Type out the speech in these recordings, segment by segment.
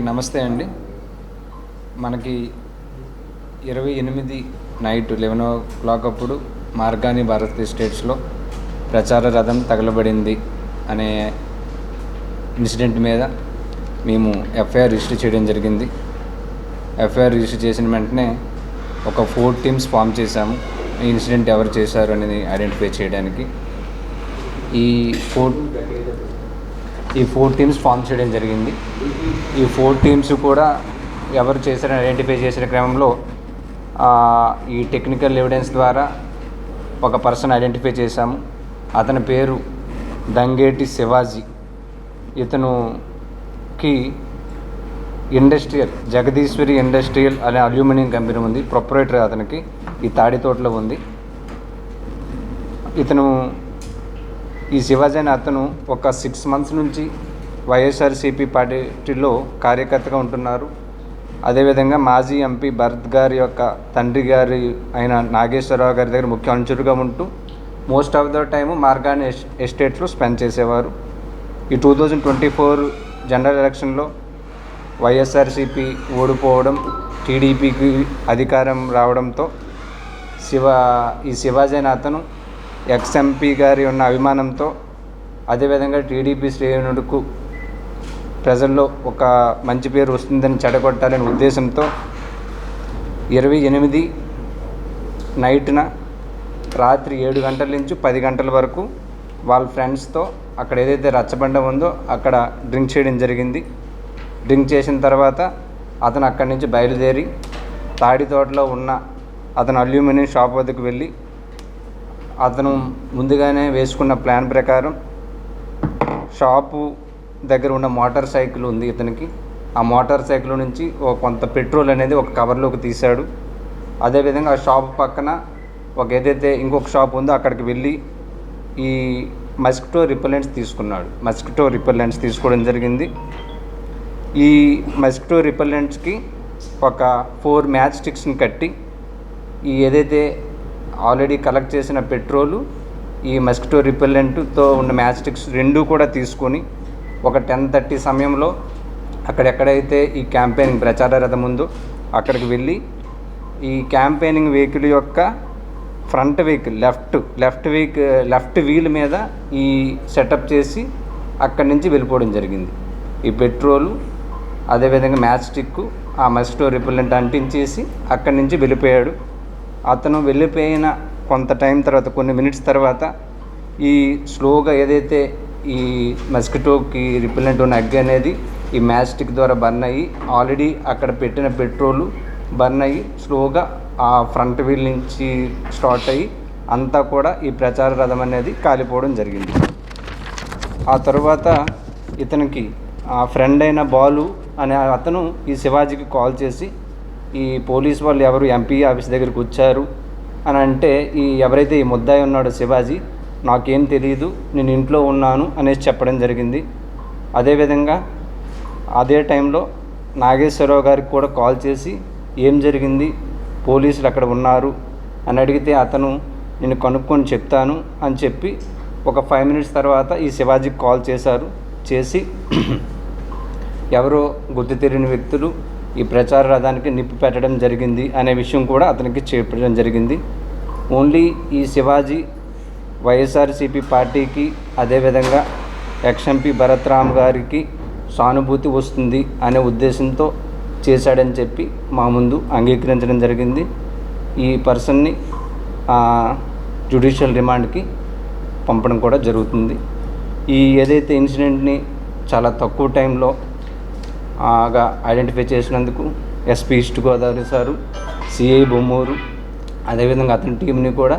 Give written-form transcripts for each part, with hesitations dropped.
నమస్తే అండి. మనకి 28 నైట్ 11 అప్పుడు మార్గాని భారత్ ఎస్టేట్స్లో ప్రచార రథం తగలబడింది అనే ఇన్సిడెంట్ మీద మేము ఎఫ్ఐఆర్ రిజిస్టర్ చేయడం జరిగింది. ఎఫ్ఐఆర్ రిజిస్టర్ చేసిన వెంటనే ఒక 4 టీమ్స్ ఫామ్ చేశాము. ఈ ఇన్సిడెంట్ ఎవరు చేశారు అనేది ఐడెంటిఫై చేయడానికి ఈ 4 టీమ్స్ ఫామ్ చేయడం జరిగింది. ఈ 4 టీమ్స్ కూడా ఎవరు చేశారని ఐడెంటిఫై చేసిన క్రమంలో ఈ టెక్నికల్ ఎవిడెన్స్ ద్వారా ఒక పర్సన్ ఐడెంటిఫై చేశాము. అతని పేరు దంగేటి శివాజీ. ఇతనుకి జగదీశ్వరి ఇండస్ట్రియల్ అనే అల్యూమినియం కంపెనీ ఉంది. ప్రొపరేటర్ అతనికి ఈ తాడితోటలో ఉంది. ఈ శివాజీ అనే అతను ఒక 6 months నుంచి వైఎస్ఆర్సీపీ పార్టీలో కార్యకర్తగా ఉంటున్నారు. అదేవిధంగా మాజీ ఎంపీ భరత్ గారి యొక్క తండ్రి గారి అయిన నాగేశ్వరరావు గారి దగ్గర ముఖ్య అనుచరుగా ఉంటూ most of the time Margani ఎస్టేట్స్లో స్పెండ్ చేసేవారు. ఈ 2024 జనరల్ ఎలక్షన్లో వైఎస్ఆర్సీపీ ఓడిపోవడం, టీడీపీకి అధికారం రావడంతో ఈ శివాజీ అనే అతను ఎక్స్ఎంపీ గారి ఉన్న అభిమానంతో, అదేవిధంగా టీడీపీ శ్రేణులకు ప్రజల్లో ఒక మంచి పేరు వస్తుందని చెడగొట్టాలనే ఉద్దేశంతో 28 నైట్న రాత్రి 7 గంటల నుంచి 10 గంటల వరకు వాళ్ళ ఫ్రెండ్స్తో అక్కడ ఏదైతే రచ్చబండ ఉందో అక్కడ డ్రింక్ చేయడం జరిగింది. డ్రింక్ చేసిన తర్వాత అతను అక్కడి నుంచి బయలుదేరి తాడితోటలో ఉన్న అతను అల్యూమినియం షాప్ వద్దకు వెళ్ళి అతను ముందుగానే వేసుకున్న ప్లాన్ ప్రకారం షాపు దగ్గర ఉన్న మోటార్ సైకిల్ ఉంది ఇతనికి. ఆ మోటార్ సైకిల్ నుంచి కొంత పెట్రోల్ అనేది ఒక కవర్లోకి తీశాడు. అదేవిధంగా ఆ షాప్ పక్కన ఏదైతే ఇంకొక షాప్ ఉందో అక్కడికి వెళ్ళి ఈ మస్కిటో రిపెల్లెంట్స్ తీసుకోవడం జరిగింది. ఈ మస్కిటో రిపెల్లెంట్స్కి ఒక 4 మ్యాచ్ స్టిక్స్ని కట్టి ఈ ఏదైతే ఆల్రెడీ కలెక్ట్ చేసిన పెట్రోలు, ఈ మస్కిటో రిపెల్లెంట్తో ఉన్న మ్యాచ్ స్టిక్స్ రెండూ కూడా తీసుకొని ఒక 10:30 సమయంలో అక్కడెక్కడైతే ఈ క్యాంపెయినింగ్ ప్రచార రథం ఉందో అక్కడికి వెళ్ళి ఈ క్యాంపెయినింగ్ వెహికల్ యొక్క ఫ్రంట్ వెహికల్ లెఫ్ట్ వీల్ మీద ఈ సెటప్ చేసి అక్కడి నుంచి వెళ్ళిపోవడం జరిగింది. ఈ పెట్రోలు అదేవిధంగా మ్యాచ్ స్టిక్ ఆ మస్కిటో రిపెల్లెంట్ అంటించేసి అక్కడి నుంచి వెళ్ళిపోయాడు. అతను వెళ్ళిపోయిన కొంత టైం తర్వాత, కొన్ని మినిట్స్ తర్వాత ఈ స్లోగా ఏదైతే ఈ మస్కిటోకి రిపెల్లెంట్ ఉన్న ఎగ్ అనేది ఈ మ్యాచ్ స్టిక్ ద్వారా బర్న్ అయ్యి ఆల్రెడీ అక్కడ పెట్టిన పెట్రోలు బర్న్ అయ్యి స్లోగా ఆ ఫ్రంట్ వీల్ నుంచి స్టార్ట్ అయ్యి అంతా కూడా ఈ ప్రచార రథం అనేది కాలిపోవడం జరిగింది. ఆ తర్వాత ఇతనికి ఆ ఫ్రెండ్ అయిన బాలు అనే అతను ఈ శివాజీకి కాల్ చేసి ఈ పోలీస్ వాళ్ళు ఎవరు ఎంపీ ఆఫీస్ దగ్గరికి వచ్చారు అని అంటే, ఎవరైతే ఈ ముద్దాయి ఉన్నాడో శివాజీ, నాకేం తెలియదు, నేను ఇంట్లో ఉన్నాను అనేసి చెప్పడం జరిగింది. అదేవిధంగా అదే టైంలో నాగేశ్వరరావు గారికి కూడా కాల్ చేసి ఏం జరిగింది, పోలీసులు అక్కడ ఉన్నారు అని అడిగితే అతను నేను కనుక్కొని చెప్తాను అని చెప్పి ఒక 5 minutes తర్వాత ఈ శివాజీకి కాల్ చేసి ఎవరో గుర్తు తెలియని వ్యక్తులు ఈ ప్రచార రథానికి నిప్పు పెట్టడం జరిగింది అనే విషయం కూడా అతనికి చెప్పడం జరిగింది. ఓన్లీ ఈ శివాజీ వైఎస్ఆర్సీపీ పార్టీకి, అదేవిధంగా ఎక్స్ఎంపీ భరత్ రామ్ గారికి సానుభూతి వస్తుంది అనే ఉద్దేశంతో చేశాడని చెప్పి మా ముందు అంగీకరించడం జరిగింది. ఈ పర్సన్ని జ్యుడిషియల్ రిమాండ్కి పంపడం కూడా జరుగుతుంది. ఈ ఏదైతే ఇన్సిడెంట్ని చాలా తక్కువ టైంలో ఐడెంటిఫై చేసినందుకు SP east Godavari sir, CI Bommuru, అదేవిధంగా అతని టీంని కూడా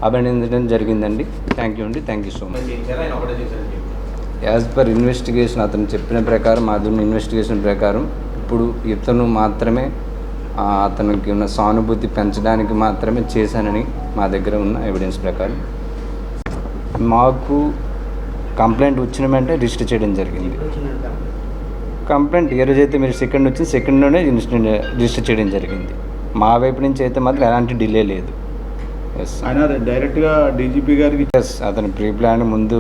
అభినందించడం జరిగిందండి. Thank you so much. As per investigation అతను చెప్పిన ప్రకారం, అతని ఇన్వెస్టిగేషన్ ప్రకారం ఇప్పుడు ఇతను మాత్రమే అతనికి ఉన్న సానుభూతి పెంచడానికి మాత్రమే చేశానని మా దగ్గర ఉన్న ఎవిడెన్స్ ప్రకారం మాకు కంప్లైంట్ వచ్చిన వెంటనే రిజిస్టర్ చేయడం జరిగింది. కంప్లైంట్ ఏ రోజైతే మీరు సెకండ్లోనే రిజిస్టర్ చేయడం జరిగింది. మా వైపు నుంచి అయితే మాత్రం ఎలాంటి డిలే లేదు. డైరెక్ట్గా డీజీపీ గారికి అతను ప్రీ ప్లాన్ ముందు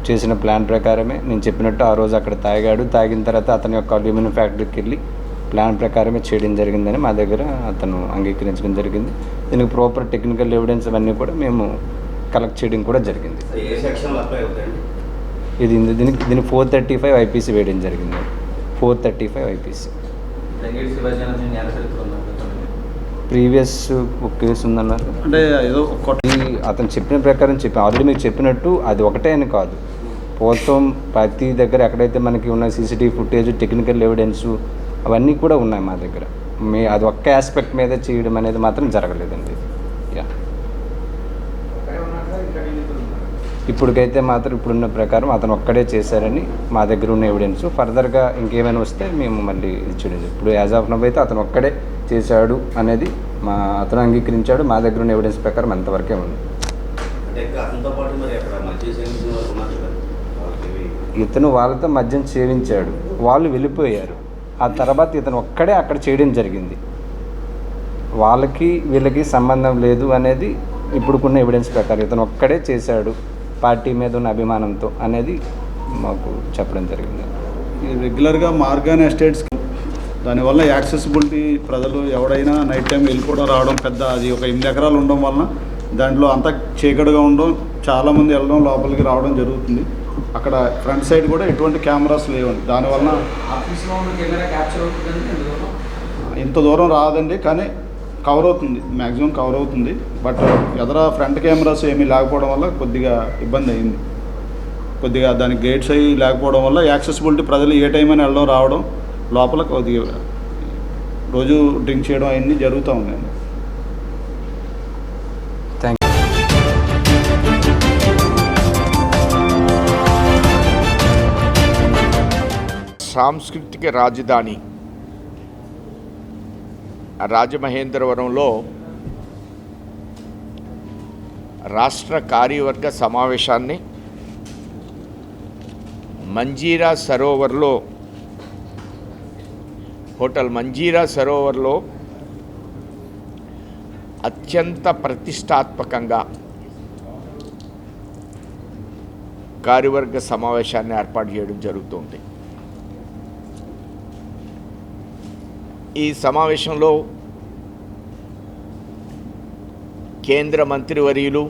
చేసిన ప్లాన్ ప్రకారమే నేను చెప్పినట్టు ఆ రోజు అక్కడ తాగాడు. తాగిన తర్వాత అతని యొక్క అల్యూమినియం ఫ్యాక్టరీకి వెళ్ళి ప్లాన్ ప్రకారమే చేయడం జరిగిందని మా దగ్గర అతను అంగీకరించడం జరిగింది. దీనికి ప్రాపర్ టెక్నికల్ ఎవిడెన్స్ అవన్నీ కూడా మేము కలెక్ట్ చేయడం కూడా జరిగింది. దీనికి 435 ఐపీసీ వేయడం జరిగింది. 435 ఐపీసీ. ప్రీవియస్ ఒక కేసు ఉందన్నారు. అంటే ఏదో అతను చెప్పిన ప్రకారం ఆల్రెడీ మీరు చెప్పినట్టు అది ఒకటే అని కాదు, మొత్తం ప్రతి దగ్గర ఎక్కడైతే మనకి ఉన్న సీసీటీవీ ఫుటేజ్, టెక్నికల్ ఎవిడెన్స్ అవన్నీ కూడా ఉన్నాయి మా దగ్గర. అది ఒక్క ఆస్పెక్ట్ మీద చేయడం అనేది మాత్రం జరగలేదండి. ఇప్పటికైతే మాత్రం ఇప్పుడున్న ప్రకారం అతను ఒక్కడే చేశారని మా దగ్గర ఉన్న ఎవిడెన్స్. ఫర్దర్గా ఇంకేమైనా వస్తే మేము మళ్ళీ ఇచ్చేది. ఇప్పుడు యాజ్ ఆఫ్ నవ్ అయితే అతను ఒక్కడే చేశాడు అనేది అతను అంగీకరించాడు. మా దగ్గర ఉన్న ఎవిడెన్స్ ప్రకారం అంతవరకే ఉంది. ఇతను వాళ్ళతో మద్యం సేవించాడు, వాళ్ళు వెళ్ళిపోయారు. ఆ తర్వాత ఇతను ఒక్కడే అక్కడ చేయడం జరిగింది. వాళ్ళకి వీళ్ళకి సంబంధం లేదు అనేది ఇప్పుడుకున్న ఎవిడెన్స్ ప్రకారం ఇతను ఒక్కడే చేశాడు పార్టీ మీద ఉన్న అభిమానంతో అనేది మాకు చెప్పడం జరిగింది. రెగ్యులర్గా మార్గాన్ ఎస్టేట్స్ దానివల్ల యాక్సెసిబిలిటీ, ప్రజలు ఎవడైనా నైట్ టైం వెళ్ళిపోవడం రావడం, పెద్ద అది ఒక 8 ఎకరాలు ఉండడం వలన దాంట్లో అంతా చీకటిగా ఉండడం, చాలామంది వెళ్ళడం లోపలికి రావడం జరుగుతుంది. అక్కడ ఫ్రంట్ సైడ్ కూడా ఎటువంటి కెమెరాస్ లేవండి. దానివల్ల ఇంత దూరం రాదండి, కానీ కవర్ అవుతుంది, మ్యాక్సిమం కవర్ అవుతుంది. బట్ ఎదర ఫ్రంట్ కెమెరాస్ ఏమీ లేకపోవడం వల్ల కొద్దిగా ఇబ్బంది అయింది. కొద్దిగా దానికి గేట్స్ అవి లేకపోవడం వల్ల యాక్సెసిబిలిటీ, ప్రజలు ఏ టైం అయినా వెళ్ళడం రావడం, లోపల కొద్దిగా రోజు డ్రింక్ చేయడం అవన్నీ జరుగుతూ ఉన్నాయండి. సాంస్కృతిక రాజధాని రాజమహేంద్రవరంలో రాష్ట్ర కార్యవర్గ సమావేశాన్ని మంజీరా సరోవర్లో, హోటల్ మంజీరా సరోవర్లో అత్యంత ప్రతిష్టాత్మకంగా కార్యవర్గ సమావేశాన్ని ఏర్పాటు చేయడం జరుగుతుంది. ఈ సమావేశంలో కేంద్ర మంత్రివర్యులు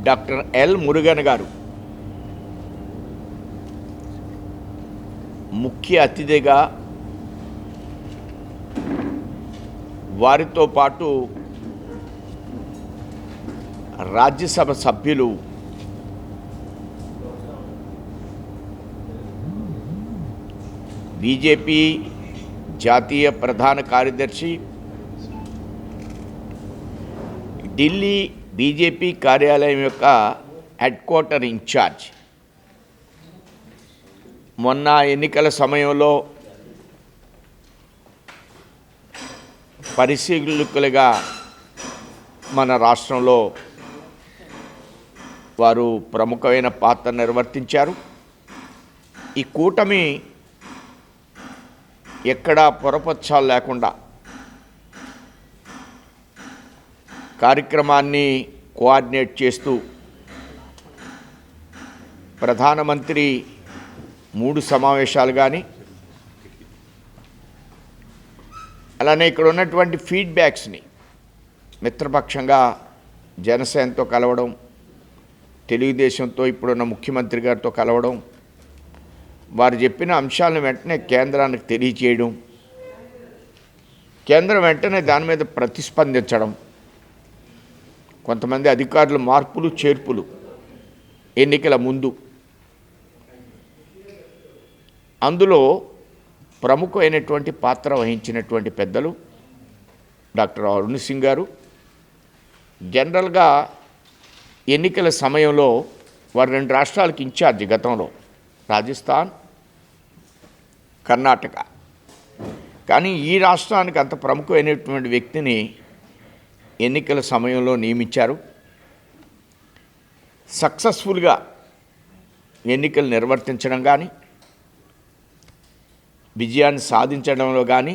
డాక్టర్ ఎల్ మురుగన్ గారు ముఖ్య అతిథిగా, వారితో పాటు రాజ్యసభ సభ్యులు బీజేపీ జాతీయ ప్రధాన కార్యదర్శి, ఢిల్లీ బీజేపీ కార్యాలయం యొక్క హెడ్ క్వార్టర్ ఇన్ఛార్జ్, మొన్న ఎన్నికల సమయంలో పరిశీలకులుగా మన రాష్ట్రంలో వారు ప్రముఖమైన పాత్ర నిర్వర్తించారు. ఈ కూటమి ఎక్కడా పొరపచ్చాలు లేకుండా కార్యక్రమాన్ని కోఆర్డినేట్ చేస్తూ ప్రధానమంత్రి 3 సమావేశాలు కానీ, అలానే ఇక్కడ ఉన్నటువంటి ఫీడ్బ్యాక్స్ని మిత్రపక్షంగా జనసేనతో కలవడం, తెలుగుదేశంతో ఇప్పుడున్న ముఖ్యమంత్రి గారితో కలవడం, వారు చెప్పిన అంశాలను వెంటనే కేంద్రానికి తెలియచేయడం, కేంద్రం వెంటనే దాని మీద ప్రతిస్పందించడం, కొంతమంది అధికారుల మార్పులు చేర్పులు ఎన్నికల ముందు, అందులో ప్రముఖమైనటువంటి పాత్ర వహించినటువంటి పెద్దలు డాక్టర్ అరుణ్ సింగ్ గారు. జనరల్గా ఎన్నికల సమయంలో వారు 2 రాష్ట్రాలకు ఇన్ఛార్జి, గతంలో రాజస్థాన్, కర్ణాటక. కానీ ఈ రాష్ట్రానికి అంత ప్రముఖమైనటువంటి వ్యక్తిని ఎన్నికల సమయంలో నియమించారు. సక్సెస్ఫుల్గా ఎన్నికలు నిర్వర్తించడం కానీ, విజయాన్ని సాధించడంలో కానీ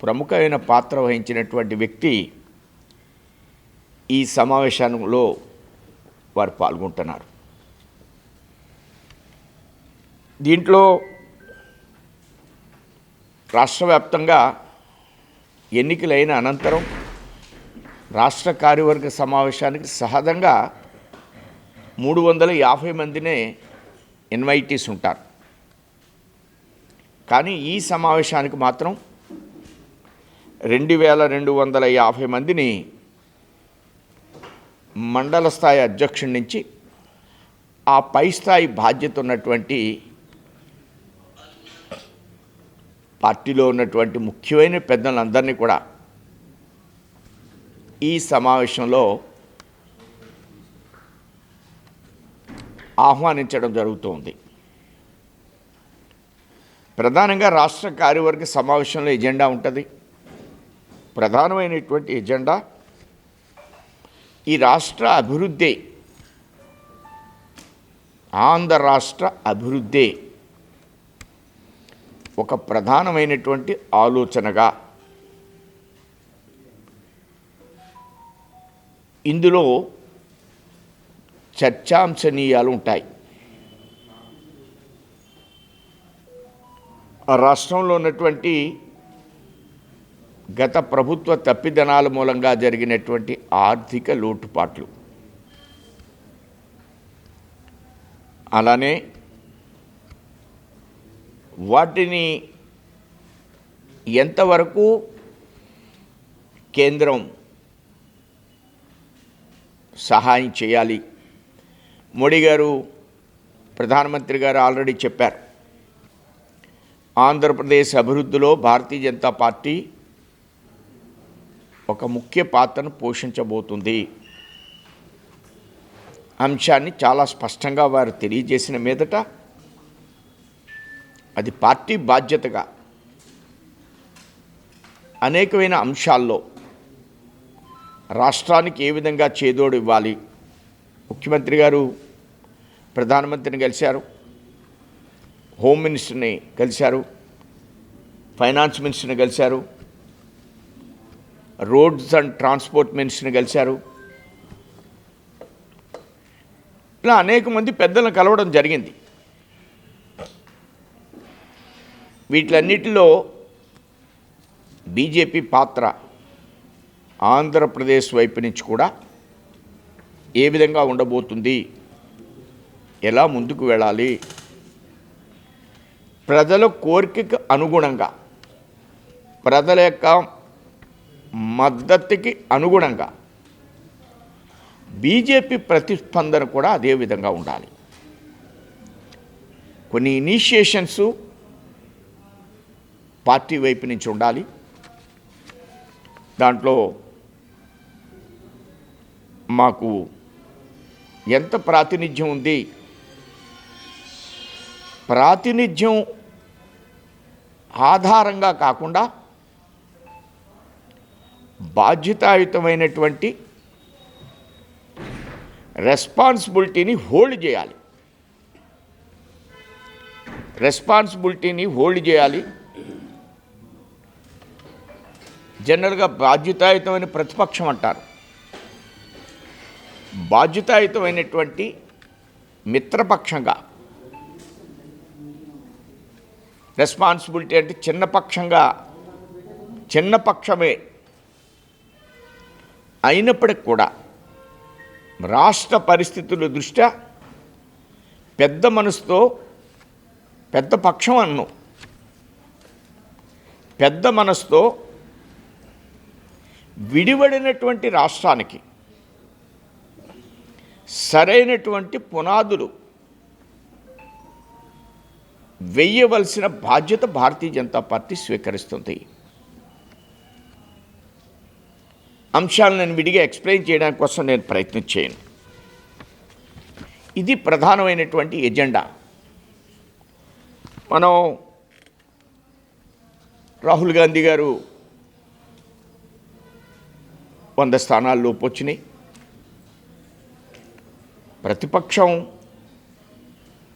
ప్రముఖమైన పాత్ర వహించినటువంటి వ్యక్తి ఈ సమావేశంలో వారు పాల్గొంటున్నారు. దీంట్లో రాష్ట్ర వ్యాప్తంగా ఎన్నికలైన అనంతరం రాష్ట్ర కార్యవర్గ సమావేశానికి సహజంగా 350 మందినే ఇన్వైటీస్ ఉంటారు. కానీ ఈ సమావేశానికి మాత్రం 2250 మందిని మండల స్థాయి అధ్యక్షుడి నుంచి ఆ పై స్థాయి బాధ్యత ఉన్నటువంటి పార్టీలో ఉన్నటువంటి ముఖ్యమైన పెద్దలందరినీ కూడా ఈ సమావేశంలో ఆహ్వానించడం జరుగుతుంది. ప్రధానంగా రాష్ట్ర కార్యవర్గ సమావేశంలో ఎజెండా ఉంటుంది. ప్రధానమైనటువంటి ఎజెండా ఈ రాష్ట్ర అభివృద్ధి, ఆంధ్ర రాష్ట్ర అభివృద్ధి ఒక ప్రధానమైనటువంటి ఆలోచనగా ఇందులో చర్చాంశనీయాలు ఉంటాయి. రాష్ట్రంలో ఉన్నటువంటి గత ప్రభుత్వ తప్పిదనాల మూలంగా జరిగినటువంటి ఆర్థిక లోటుపాట్లు, అలానే వాటిని ఎంతవరకు కేంద్రం సహాయం చేయాలి. మోడీ గారు, ప్రధానమంత్రి గారు ఆల్రెడీ చెప్పారు, ఆంధ్రప్రదేశ్ అభివృద్ధిలో భారతీయ జనతా పార్టీ ఒక ముఖ్య పాత్రను పోషించబోతుంది అంశాన్ని చాలా స్పష్టంగా వారు తెలియజేసిన మీదట అది పార్టీ బాధ్యతగా అనేకమైన అంశాల్లో రాష్ట్రానికి ఏ విధంగా చేదోడు ఇవ్వాలి. ముఖ్యమంత్రి గారు ప్రధానమంత్రిని కలిశారు, హోమ్ మినిస్టర్ని కలిశారు, ఫైనాన్స్ మినిస్టర్ని కలిశారు, రోడ్స్ అండ్ ట్రాన్స్పోర్ట్ మినిస్టర్ని కలిశారు. ఇలా అనేక మంది పెద్దలను కలవడం జరిగింది. వీటిలన్నిటిలో బీజేపీ పాత్ర ఆంధ్రప్రదేశ్ వైపు నుంచి కూడా ఏ విధంగా ఉండబోతుంది, ఎలా ముందుకు వెళ్ళాలి, ప్రజల కోరికకు అనుగుణంగా, ప్రజల యొక్క మద్దతుకి అనుగుణంగా బీజేపీ ప్రతిస్పందన కూడా అదే విధంగా ఉండాలి. కొన్ని ఇనిషియేషన్స్ పార్టీ వైపు నుంచి ఉండాలి. దాంట్లో మాకు ఎంత ప్రాతినిధ్యం ఉంది, ప్రాతినిధ్యం ఆధారంగా కాకుండా బాధ్యతాయుతమైనటువంటి రెస్పాన్సిబిలిటీని హోల్డ్ చేయాలి. జనరల్గా బాధ్యతాయుతమైన ప్రతిపక్షం అంటారు. బాధ్యతాయుతమైనటువంటి మిత్రపక్షంగా, రెస్పాన్సిబిలిటీ అంటే చిన్న పక్షమే అయినప్పటికి కూడా రాష్ట్ర పరిస్థితుల దృష్ట్యా పెద్ద మనసుతో, పెద్ద పక్షం అన్ను, పెద్ద మనసుతో విడివడినటువంటి రాష్ట్రానికి సరైనటువంటి పునాదులు వేయవలసిన బాధ్యత భారతీయ జనతా పార్టీ స్వీకరిస్తుంది. అంశాలను నేను విడిగా ఎక్స్ప్లెయిన్ చేయడానికి కోసం నేను ప్రయత్నం చేయను. ఇది ప్రధానమైనటువంటి ఎజెండా. మనం రాహుల్ గాంధీ గారు 100 స్థానాల్లోపు వచ్చినాయి. ప్రతిపక్షం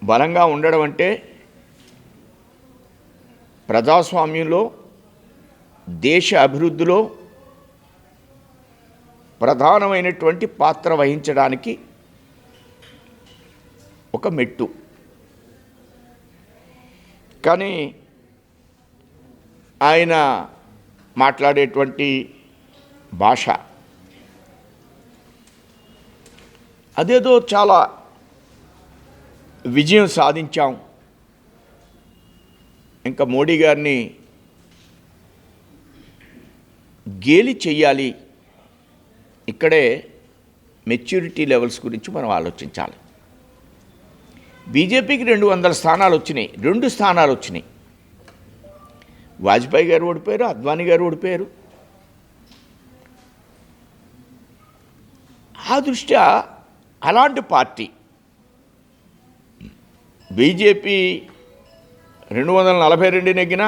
బలంగా ఉండడం అంటే ప్రజాస్వామ్యంలో దేశ అభివృద్ధిలో ప్రధానమైనటువంటి పాత్ర వహించడానికి ఒక మెట్టు. కానీ ఆయన మాట్లాడేటువంటి భాష అదేదో చాలా విజయం సాధించాం, ఇంకా మోడీ గారిని గేలి చెయ్యాలి. ఇక్కడే మెచ్యూరిటీ లెవెల్స్ గురించి మనం ఆలోచించాలి. బీజేపీకి 200 స్థానాలు వచ్చినాయి, 2 స్థానాలు వచ్చినాయి. వాజ్పేయి గారు ఓడిపోయారు, అద్వానీ గారు ఓడిపోయారు. ఆ దృష్ట్యా అలాంటి పార్టీ బీజేపీ 242 నెగ్గినా,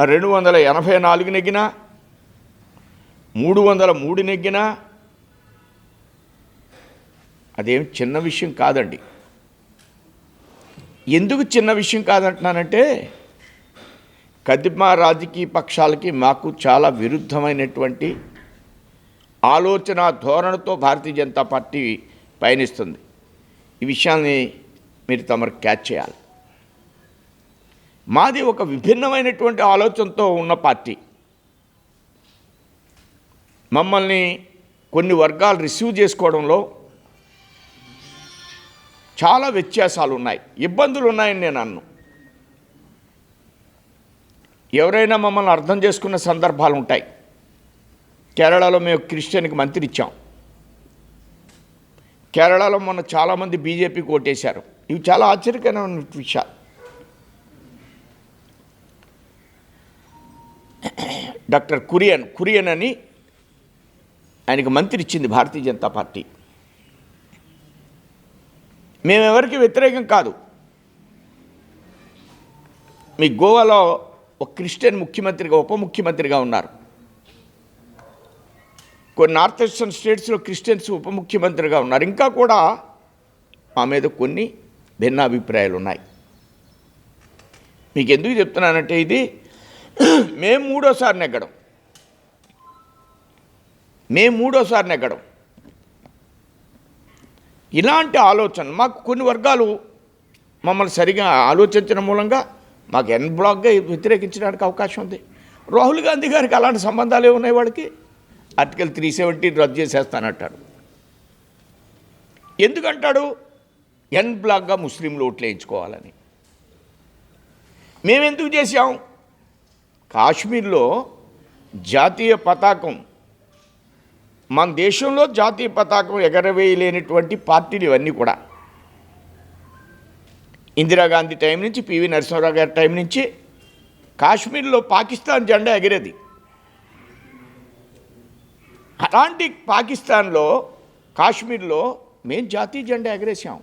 284 నెగ్గినా, 303 నెగ్గినా అదేం చిన్న విషయం కాదండి. ఎందుకు చిన్న విషయం కాదంటున్నానంటే, కదిమ రాజకీయ పక్షాలకి మాకు చాలా విరుద్ధమైనటువంటి ఆలోచన ధోరణితో భారతీయ జనతా పార్టీ పయనిస్తుంది. ఈ విషయాన్ని మీరు తమరు క్యాచ్ చేయాలి. మాది ఒక విభిన్నమైనటువంటి ఆలోచనతో ఉన్న పార్టీ. మమ్మల్ని కొన్ని వర్గాలు రిసీవ్ చేసుకోవడంలో చాలా వ్యత్యాసాలు ఉన్నాయి, ఇబ్బందులు ఉన్నాయని నేను అన్ను. ఎవరైనా మమ్మల్ని అర్థం చేసుకున్న సందర్భాలు ఉంటాయి. కేరళలో మేము క్రిస్టియన్కి మంత్రి ఇచ్చాం. కేరళలో మొన్న చాలామంది బీజేపీకి ఓటేశారు. ఇవి చాలా ఆశ్చర్యకరమైన విషయాలు. డాక్టర్ కురియన్ అని ఆయనకు మంత్రి ఇచ్చింది భారతీయ జనతా పార్టీ. మేమెవరికి వ్యతిరేకం కాదు. మీ గోవాలో ఒక క్రిస్టియన్ ముఖ్యమంత్రిగా, ఉప ముఖ్యమంత్రిగా ఉన్నారు. కొన్ని నార్త్ ఈస్టర్న్ స్టేట్స్లో క్రిస్టియన్స్ ఉప ముఖ్యమంత్రిగా ఉన్నారు. ఇంకా కూడా మా మీద కొన్ని భిన్నాభిప్రాయాలు ఉన్నాయి. మీకు ఎందుకు చెప్తున్నానంటే, ఇది మేము మూడోసారి నెగ్గడం. ఇలాంటి ఆలోచన మాకు కొన్ని వర్గాలు మమ్మల్ని సరిగా ఆలోచించడం మూలంగా మాకు ఎన్ బ్లాక్గా వ్యతిరేకించడానికి అవకాశం ఉంది. రాహుల్ గాంధీ గారికి అలాంటి సంబంధాలు ఏమున్నాయి? వాడికి ఆర్టికల్ 370 రద్దు చేసేస్తానంటాడు. ఎందుకంటాడు? ఎన్ బ్లాక్గా ముస్లింలు ఓట్లు వేయించుకోవాలని. మేమెందుకు చేశాం? కాశ్మీర్లో జాతీయ పతాకం, మన దేశంలో జాతీయ పతాకం ఎగరవేయలేనటువంటి పార్టీలు ఇవన్నీ కూడా. ఇందిరాగాంధీ టైం నుంచి, పివి నరసింహారావు గారి టైం నుంచి కాశ్మీర్లో పాకిస్తాన్ జెండా ఎగిరేది. అలాంటి పాకిస్తాన్లో, కాశ్మీర్లో మేము జాతీయ జెండా ఎగరేసాం.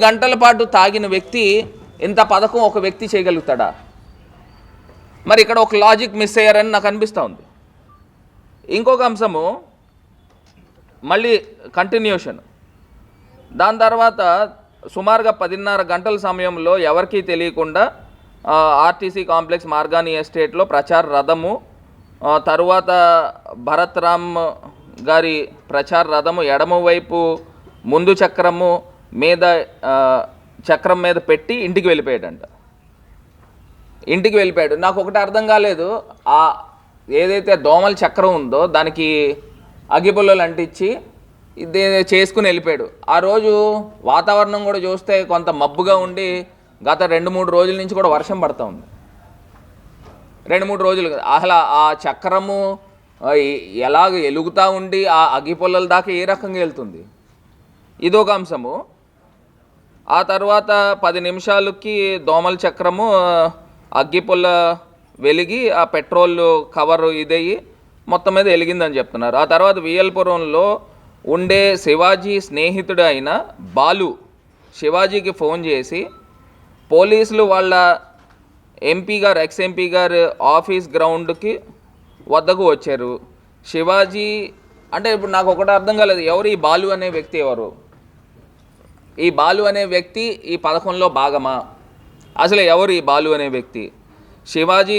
గంటల పాటు తాగిన వ్యక్తి ఇంత పథకం ఒక వ్యక్తి చేయగలుగుతాడా? మరి ఇక్కడ ఒక లాజిక్ మిస్ అయ్యారని నాకు అనిపిస్తూ ఉంది. ఇంకొక అంశము, మళ్ళీ కంటిన్యూషన్. దాని తర్వాత సుమారుగా 10:30 గంటల సమయంలో ఎవరికీ తెలియకుండా ఆర్టీసీ కాంప్లెక్స్ మార్గాని ఎస్టేట్లో ప్రచార రథము, తరువాత భరత్ రామ్ గారి ప్రచార రథము ఎడమవైపు ముందు చక్రం మీద పెట్టి ఇంటికి వెళ్ళిపోయాడు. నాకు ఒకటి అర్థం కాలేదు. ఏదైతే దోమల చక్రం ఉందో దానికి అగ్గిపుల్లలు అంటించి ఇది చేసుకుని వెళ్ళిపోయాడు. ఆ రోజు వాతావరణం కూడా చూస్తే కొంత మబ్బుగా ఉండి గత 2-3 రోజుల నుంచి కూడా వర్షం పడుతూ ఉంది. 2-3 రోజులు అసలు ఆ చక్రము ఎలాగ ఎలుగుతూ ఉండి ఆ అగ్గిపుల్లల దాకా ఏ రకంగా వెళ్తుంది? ఇదొక అంశము. ఆ తర్వాత 10 నిమిషాలకి దోమల చక్రము అగ్గిపుల్ల వెలిగి ఆ పెట్రోల్ కవర్ ఇదయ్యి మొత్తం మీద వెలిగిందని చెప్తున్నారు. ఆ తర్వాత విఎల్పురంలో ఉండే శివాజీ స్నేహితుడు అయిన బాలు శివాజీకి ఫోన్ చేసి పోలీసులు వాళ్ళ ఎక్స్ ఎంపీ గారు ఆఫీస్ గ్రౌండ్కి వద్దకు వచ్చారు. శివాజీ అంటే ఇప్పుడు నాకు ఒకటి అర్థం కాలేదు, ఎవరు ఈ బాలు అనే వ్యక్తి? ఎవరు ఈ బాలు అనే వ్యక్తి? ఈ పథకంలో భాగమా? అసలు ఎవరు ఈ బాలు అనే వ్యక్తి? శివాజీ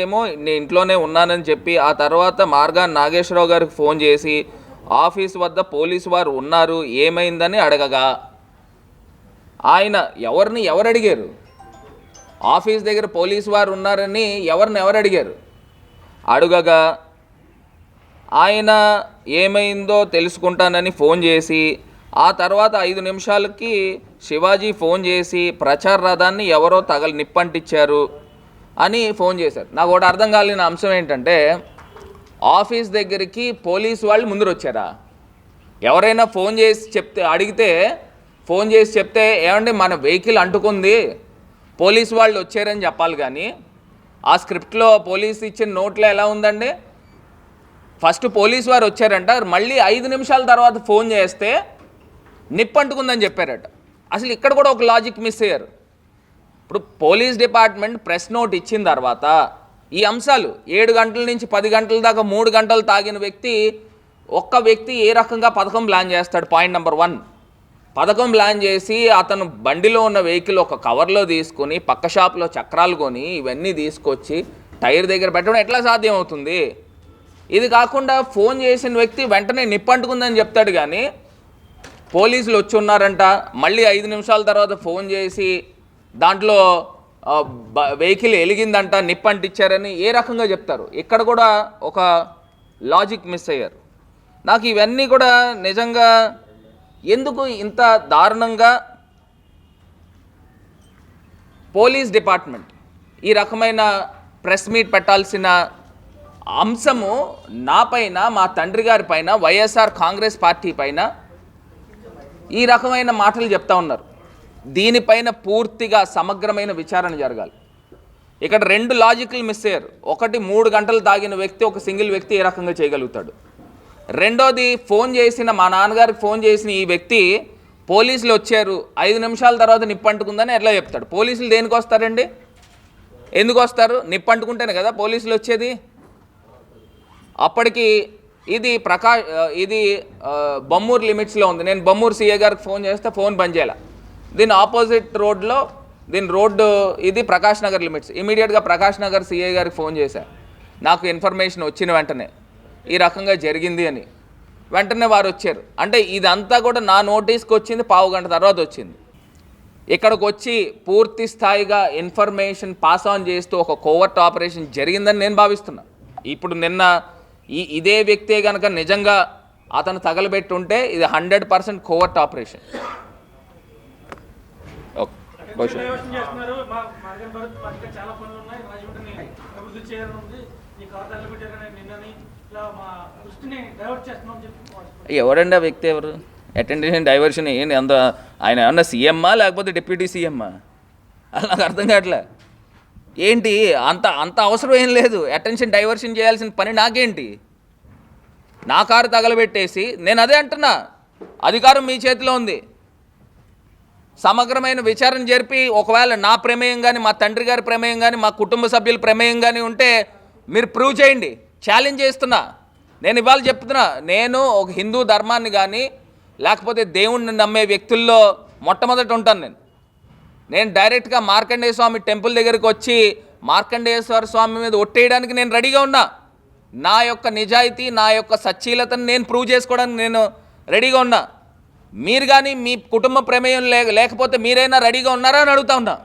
ఏమో నేను ఇంట్లోనే ఉన్నానని చెప్పి ఆ తర్వాత మార్గాన్ నాగేశ్వరరావు గారికి ఫోన్ చేసి ఆఫీస్ వద్ద పోలీసు వారు ఉన్నారు ఏమైందని అడగగా ఆయన ఎవరు అడిగారు? ఆఫీస్ దగ్గర పోలీసు వారు ఉన్నారని ఎవరు అడిగారు? అడగగా ఆయన ఏమైందో తెలుసుకుంటానని ఫోన్ చేసి ఆ తర్వాత 5 నిమిషాలకి శివాజీ ఫోన్ చేసి ప్రచార రథాన్ని ఎవరో నిప్పంటించారు అని ఫోన్ చేశారు. నాకు ఒకటి అర్థం కాలేని అంశం ఏంటంటే, ఆఫీస్ దగ్గరికి పోలీసు వాళ్ళు ముందర వచ్చారా? ఎవరైనా ఫోన్ చేసి చెప్తే ఏమండి మన వెహికల్ అంటుకుంది పోలీసు వాళ్ళు వచ్చారని చెప్పాలి. కానీ ఆ స్క్రిప్ట్లో పోలీసు ఇచ్చిన నోట్లో ఎలా ఉందండి? ఫస్ట్ పోలీసు వారు వచ్చారంట, మళ్ళీ 5 నిమిషాల తర్వాత ఫోన్ చేస్తే నిప్పంటుకుందని చెప్పారట. అసలు ఇక్కడ కూడా ఒక లాజిక్ మిస్ అయ్యారు. ఇప్పుడు పోలీస్ డిపార్ట్మెంట్ ప్రెస్ నోట్ ఇచ్చిన తర్వాత ఈ అంశాలు 7 గంటల నుంచి 10 గంటల దాకా 3 గంటలు తాగిన ఒక్క వ్యక్తి ఏ రకంగా పథకం ప్లాన్ చేస్తాడు? పాయింట్ నెంబర్ 1, పథకం ప్లాన్ చేసి అతను బండిలో ఉన్న వెహికల్ ఒక కవర్లో తీసుకొని పక్క షాప్లో చక్రాలు కొని ఇవన్నీ తీసుకొచ్చి టైర్ దగ్గర పెట్టడం ఎట్లా సాధ్యం అవుతుంది? ఇది కాకుండా ఫోన్ చేసిన వ్యక్తి వెంటనే నిప్పంటుకుందని చెప్తాడు, కానీ పోలీసులు వచ్చి ఉన్నారంట మళ్ళీ 5 నిమిషాల తర్వాత ఫోన్ చేసి దాంట్లో వెహికల్ ఎలిగిందంట నిప్పంటిచ్చారని ఏ రకంగా చెప్తారు? ఇక్కడ కూడా ఒక లాజిక్ మిస్ అయ్యారు. నాకు ఇవన్నీ కూడా నిజంగా ఎందుకు ఇంత దారుణంగా పోలీస్ డిపార్ట్మెంట్ ఈ రకమైన ప్రెస్ మీట్ పెట్టాల్సిన అంశము నా పైన, మా తండ్రి గారి పైన, వైఎస్ఆర్ కాంగ్రెస్ పార్టీ పైన ఈ రకమైన మాటలు చెప్తా ఉన్నారు. దీనిపైన పూర్తిగా సమగ్రమైన విచారణ జరగాలి. ఇక్కడ 2 లాజిక్లు మిస్ అయ్యారు. ఒకటి, 3 గంటలు తాగిన వ్యక్తి, ఒక సింగిల్ వ్యక్తి ఏ రకంగా చేయగలుగుతాడు? రెండోది, మా నాన్నగారికి ఫోన్ చేసిన ఈ వ్యక్తి పోలీసులు వచ్చారు 5 నిమిషాల తర్వాత నిప్పంటుకుందని ఎట్లా చెప్తాడు? పోలీసులు దేనికి వస్తారండి? ఎందుకు వస్తారు? నిప్పంటుకుంటేనే కదా పోలీసులు వచ్చేది. అప్పటికి ఇది బొమ్మూరు లిమిట్స్లో ఉంది. నేను బొమ్మూరు సీఏ గారికి ఫోన్ చేస్తే ఫోన్ పనిచేయాల. దీని ఆపోజిట్ రోడ్లో రోడ్డు ఇది ప్రకాష్ నగర్ లిమిట్స్. ఇమీడియట్గా ప్రకాష్ నగర్ సీఏ గారికి ఫోన్ చేశాను. నాకు ఇన్ఫర్మేషన్ వచ్చిన వెంటనే ఈ రకంగా జరిగింది అని వెంటనే వారు వచ్చారు. అంటే ఇదంతా కూడా నా నోటీస్కి వచ్చింది 15 గంట తర్వాత వచ్చింది. ఇక్కడికి వచ్చి పూర్తి స్థాయిగా ఇన్ఫర్మేషన్ పాస్ ఆన్ చేస్తూ ఒక కోవర్ట్ ఆపరేషన్ జరిగిందని నేను భావిస్తున్నా. ఇప్పుడు నిన్న ఇదే వ్యక్తే కనుక నిజంగా అతను తగలబెట్టుంటే ఇది 100% కోవర్ట్ ఆపరేషన్. ఎవరండి ఆ వ్యక్తి? ఎవరు? అటెన్షన్ డైవర్షన్ ఏంటి? ఆయన ఏమన్నా సీఎమ్మా లేకపోతే డిప్యూటీ సీఎమ్మా? అలా నాకు అర్థం కావట్లే. ఏంటి అంత అవసరం ఏం లేదు. అటెన్షన్ డైవర్షన్ చేయాల్సిన పని నాకేంటి? నా కారు తగలబెట్టేసి నేను అదే అంటున్నా, అధికారం మీ చేతిలో ఉంది. సమగ్రమైన విచారణ జరిపి ఒకవేళ నా ప్రమేయం కానీ, మా తండ్రి గారి ప్రమేయం కానీ, మా కుటుంబ సభ్యుల ప్రమేయం కానీ ఉంటే మీరు ప్రూవ్ చేయండి. ఛాలెంజ్ చేస్తున్నా. నేను ఇవాళ చెప్తున్నా, నేను ఒక హిందూ ధర్మాన్ని కానీ లేకపోతే దేవుణ్ణి నమ్మే వ్యక్తుల్లో మొట్టమొదటి ఉంటాను. నేను డైరెక్ట్గా మార్కండేయ స్వామి టెంపుల్ దగ్గరికి వచ్చి మార్కండేశ్వర స్వామి మీద ఒట్టేయడానికి నేను రెడీగా ఉన్నా. నా యొక్క నిజాయితీ, నా యొక్క సచ్చీలతను నేను ప్రూవ్ చేసుకోవడానికి నేను రెడీగా ఉన్నా. మీరు కానీ మీ కుటుంబ ప్రమేయం లేకపోతే మీరైనా రెడీగా ఉన్నారా అని అడుగుతా ఉన్నా.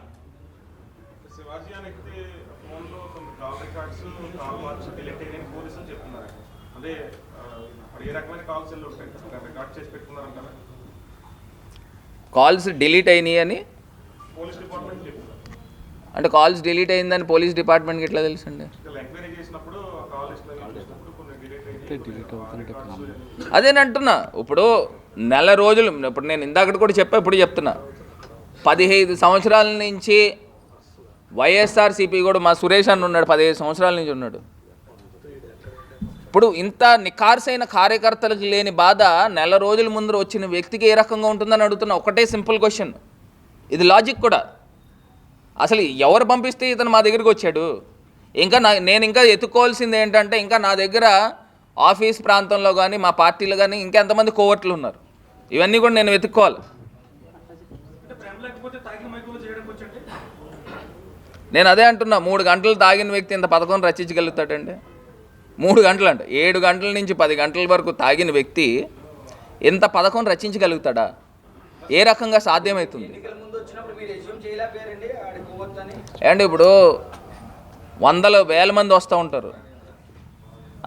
కాల్స్ డిలీట్ అయినాయి అని అంటే కాల్స్ డిలీట్ అయిందని పోలీస్ డిపార్ట్మెంట్కి ఎట్లా తెలుసండి? అదేనంటున్నా. ఇప్పుడు నెల రోజులు, ఇప్పుడు నేను ఇందాక కూడా ఇప్పుడు చెప్తున్నా, 15 సంవత్సరాల నుంచి వైఎస్ఆర్సీపీ కూడా మా సురేష్ అన్న ఉన్నాడు, 15 సంవత్సరాల నుంచి ఉన్నాడు. ఇప్పుడు ఇంత నిఖార్సైన కార్యకర్తలకు లేని బాధ నెల రోజుల ముందు వచ్చిన వ్యక్తికి ఏ రకంగా ఉంటుందని అడుగుతున్నా. ఒకటే సింపుల్ క్వశ్చన్. ఇది లాజిక్ కూడా. అసలు ఎవరు పంపిస్తే ఇతను మా దగ్గరికి వచ్చాడు? నేను ఇంకా ఎత్తుకోవాల్సింది ఏంటంటే, ఇంకా నా దగ్గర ఆఫీస్ ప్రాంతంలో కానీ మా పార్టీలో కానీ ఇంకెంతమంది కోవర్ట్లు ఉన్నారు, ఇవన్నీ కూడా నేను వెతుక్కోవాలి. నేను అదే అంటున్నా, 3 గంటలు తాగిన వ్యక్తి ఇంత పథకం రచించగలుగుతాడండి? 3 గంటలు అంటే 7 గంటల నుంచి 10 గంటల వరకు తాగిన వ్యక్తి ఇంత పథకం రచించగలుగుతాడా? ఏ రకంగా సాధ్యమవుతుంది? అండ్ ఇప్పుడు వందల వేల మంది వస్తూ ఉంటారు,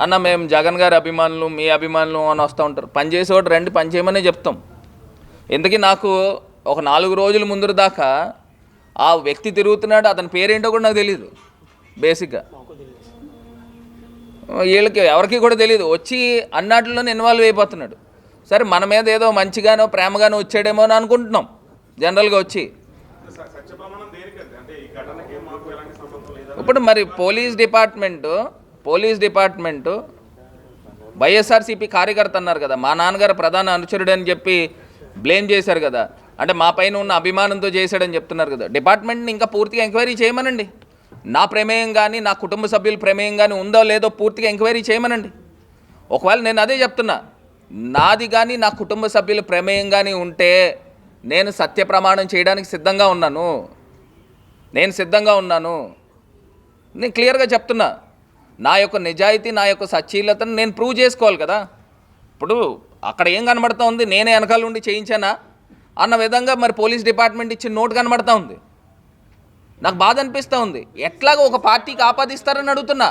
అన్న మేము జగన్ గారి అభిమానులు, మీ అభిమానులు అని వస్తూ ఉంటారు. పని చేసేవాడు రండి, పని చేయమనే చెప్తాం. ఎందుకీ నాకు ఒక 4 రోజుల ముందు దాకా ఆ వ్యక్తి తిరుగుతున్నాడు, అతని పేరేంటో కూడా నాకు తెలియదు. బేసిక్గా వీళ్ళకి ఎవరికి కూడా తెలియదు, వచ్చి అన్నాటిలోనే ఇన్వాల్వ్ అయిపోతున్నాడు. సరే మన మీద ఏదో మంచిగానో ప్రేమగానో వచ్చాడేమో అని అనుకుంటున్నాం జనరల్గా వచ్చి. ఇప్పుడు మరి పోలీస్ డిపార్ట్మెంటు వైఎస్ఆర్సీపీ కార్యకర్త అన్నారు కదా, మా నాన్నగారు ప్రధాన అనుచరుడు అని చెప్పి బ్లేమ్ చేశారు కదా, అంటే మా పైన ఉన్న అభిమానంతో చేశాడని చెప్తున్నారు కదా. డిపార్ట్మెంట్ని ఇంకా పూర్తిగా ఎంక్వైరీ చేయమనండి. నా ప్రమేయం కానీ నా కుటుంబ సభ్యుల ప్రమేయం కానీ ఉందో లేదో పూర్తిగా ఎంక్వైరీ చేయమనండి. ఒకవేళ నేను అదే చెప్తున్నా, నాది కానీ నా కుటుంబ సభ్యుల ప్రమేయం కానీ ఉంటే నేను సత్య ప్రమాణం చేయడానికి సిద్ధంగా ఉన్నాను. నేను క్లియర్గా చెప్తున్నా, నా యొక్క నిజాయితీ, నా యొక్క సచ్చీలతను నేను ప్రూవ్ చేసుకోవాలి కదా. ఇప్పుడు అక్కడ ఏం కనబడతా ఉంది, నేనే వెనకాల నుండి చేయించానా అన్న విధంగా మరి పోలీస్ డిపార్ట్మెంట్ ఇచ్చిన నోటు కనబడతా ఉంది. నాకు బాధ అనిపిస్తూ ఉంది, ఎట్లాగో ఒక పార్టీకి ఆపాదిస్తారని అడుగుతున్నా.